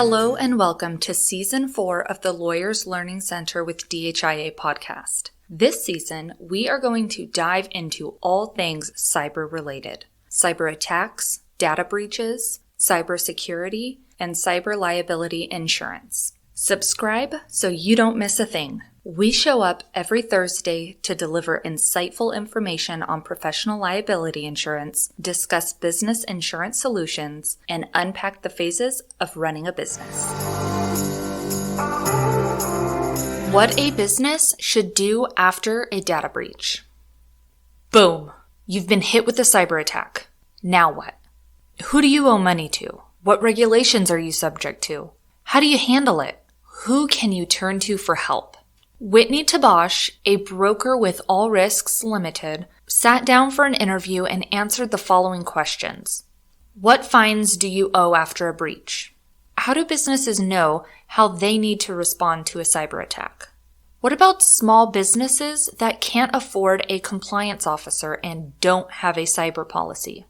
Hello and welcome to Season 4 of the Lawyers Learning Center with DHIA podcast. This season, we are going to dive into all things cyber-related: cyber attacks, data breaches, cybersecurity, and cyber liability insurance. Subscribe so you don't miss a thing. We show up every Thursday to deliver insightful information on professional liability insurance, discuss business insurance solutions, and unpack the phases of running a business. What a business should do after a data breach. Boom! You've been hit with a cyber attack. Now what? Who do you owe money to? What regulations are you subject to? How do you handle it? Who can you turn to for help? Whitney Tabash, a broker with All Risks Limited, sat down for an interview and answered the following questions. What fines do you owe after a breach? How do businesses know how they need to respond to a cyber attack? What about small businesses that can't afford a compliance officer and don't have a cyber policy?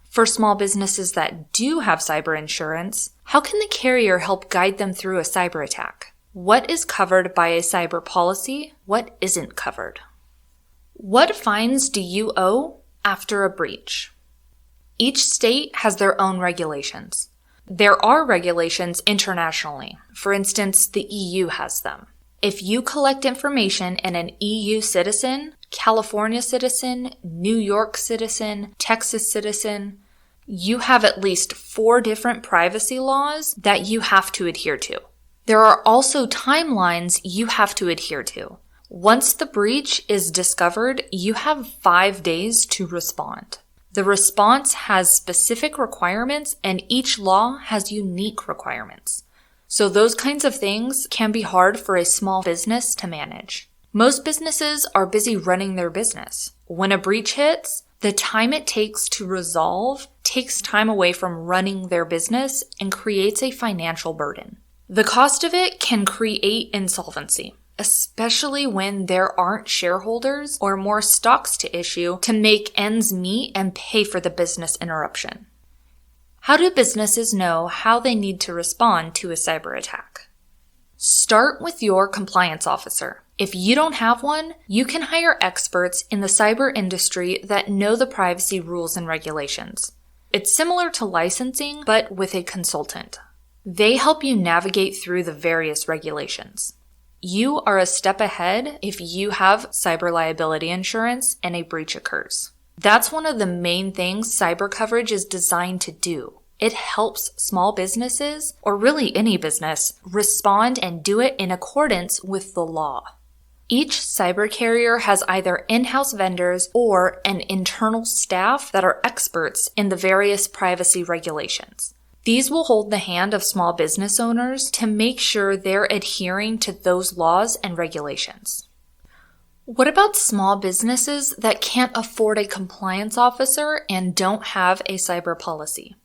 For small businesses that do have cyber insurance, how can the carrier help guide them through a cyber attack? What is covered by a cyber policy? What isn't covered? What fines do you owe after a breach? Each state has their own regulations. There are regulations internationally. For instance, the EU has them. If you collect information in an EU citizen, California citizen, New York citizen, Texas citizen, you have at least 4 different privacy laws that you have to adhere to. There are also timelines you have to adhere to. Once the breach is discovered, you have 5 days to respond. The response has specific requirements and each law has unique requirements. So those kinds of things can be hard for a small business to manage. Most businesses are busy running their business. When a breach hits, the time it takes to resolve takes time away from running their business and creates a financial burden. The cost of it can create insolvency, especially when there aren't shareholders or more stocks to issue to make ends meet and pay for the business interruption. How do businesses know how they need to respond to a cyber attack? Start with your compliance officer. If you don't have one, you can hire experts in the cyber industry that know the privacy rules and regulations. It's similar to licensing, but with a consultant. They help you navigate through the various regulations. You are a step ahead if you have cyber liability insurance and a breach occurs. That's one of the main things cyber coverage is designed to do. It helps small businesses, or really any business, respond and do it in accordance with the law. Each cyber carrier has either in-house vendors or an internal staff that are experts in the various privacy regulations. These will hold the hand of small business owners to make sure they're adhering to those laws and regulations. What about small businesses that can't afford a compliance officer and don't have a cyber policy?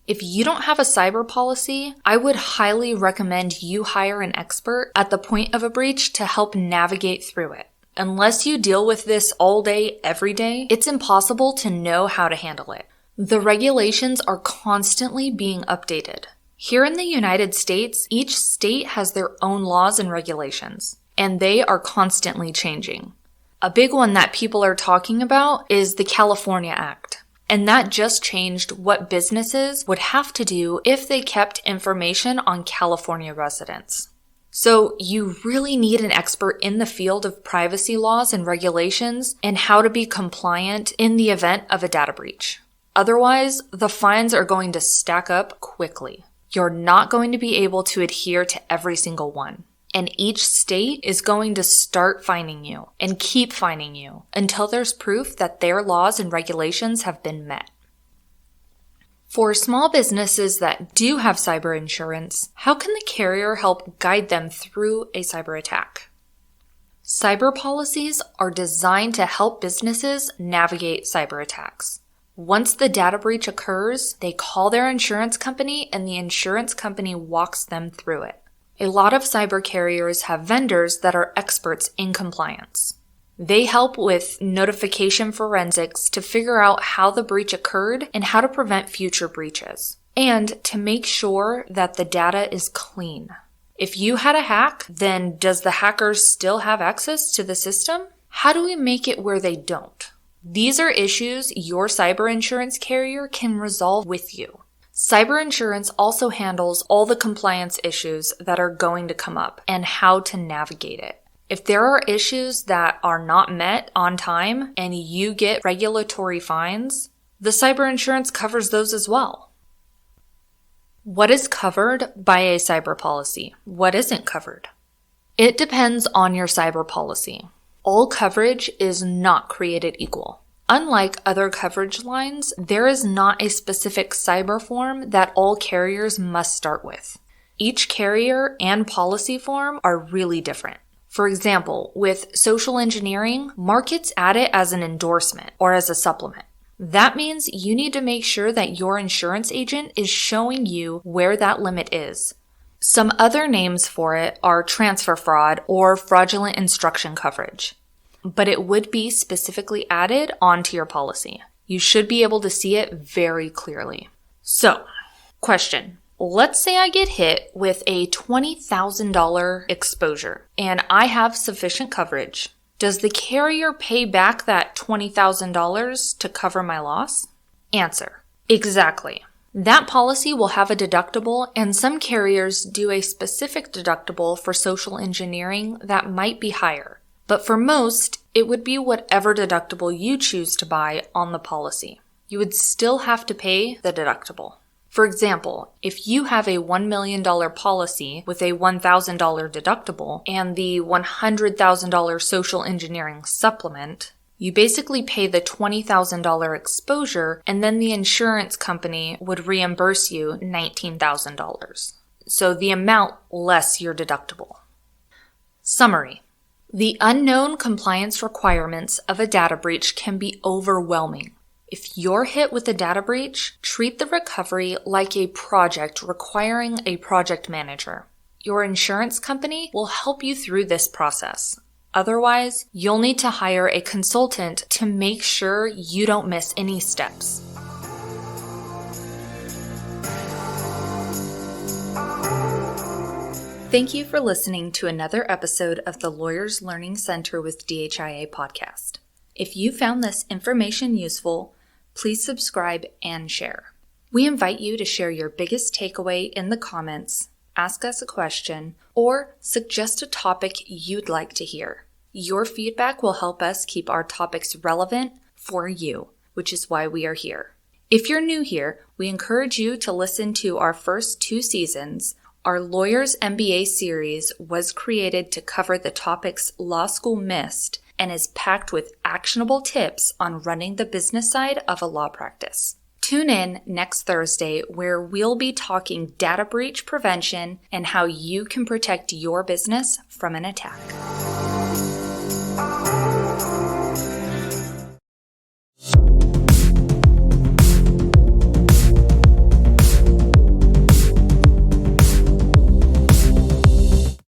If you don't have a cyber policy, I would highly recommend you hire an expert at the point of a breach to help navigate through it. Unless you deal with this all day, every day, it's impossible to know how to handle it. The regulations are constantly being updated. Here in the United States, each state has their own laws and regulations, and they are constantly changing. A big one that people are talking about is the California Act, and that just changed what businesses would have to do if they kept information on California residents. So you really need an expert in the field of privacy laws and regulations and how to be compliant in the event of a data breach. Otherwise, the fines are going to stack up quickly. You're not going to be able to adhere to every single one. And each state is going to start fining you and keep fining you until there's proof that their laws and regulations have been met. For small businesses that do have cyber insurance, how can the carrier help guide them through a cyber attack? Cyber policies are designed to help businesses navigate cyber attacks. Once the data breach occurs, they call their insurance company and the insurance company walks them through it. A lot of cyber carriers have vendors that are experts in compliance. They help with notification forensics to figure out how the breach occurred and how to prevent future breaches. and to make sure that the data is clean. If you had a hack, then does the hackers still have access to the system? How do we make it where they don't? These are issues your cyber insurance carrier can resolve with you. Cyber insurance also handles all the compliance issues that are going to come up and how to navigate it. If there are issues that are not met on time and you get regulatory fines, the cyber insurance covers those as well. What is covered by a cyber policy? What isn't covered? It depends on your cyber policy. All coverage is not created equal. Unlike other coverage lines, there is not a specific cyber form that all carriers must start with. Each carrier and policy form are really different. For example, with social engineering, markets add it as an endorsement or as a supplement. That means you need to make sure that your insurance agent is showing you where that limit is. Some other names for it are transfer fraud or fraudulent instruction coverage, but it would be specifically added onto your policy. You should be able to see it very clearly. So, question. Let's say I get hit with a $20,000 exposure and I have sufficient coverage. Does the carrier pay back that $20,000 to cover my loss? Answer: exactly. That policy will have a deductible, and some carriers do a specific deductible for social engineering that might be higher. But for most, it would be whatever deductible you choose to buy on the policy. You would still have to pay the deductible. For example, if you have a $1 million policy with a $1,000 deductible and the $100,000 social engineering supplement, you basically pay the $20,000 exposure and then the insurance company would reimburse you $19,000. So the amount less your deductible. Summary. The unknown compliance requirements of a data breach can be overwhelming. If you're hit with a data breach, treat the recovery like a project requiring a project manager. Your insurance company will help you through this process. Otherwise, you'll need to hire a consultant to make sure you don't miss any steps. Thank you for listening to another episode of the Lawyers Learning Center with DHIA podcast. If you found this information useful, please subscribe and share. We invite you to share your biggest takeaway in the comments, ask us a question, or suggest a topic you'd like to hear. Your feedback will help us keep our topics relevant for you, which is why we are here. If you're new here, we encourage you to listen to our first 2 seasons. Our Lawyers MBA series was created to cover the topics law school missed and is packed with actionable tips on running the business side of a law practice. Tune in next Thursday where we'll be talking data breach prevention and how you can protect your business from an attack.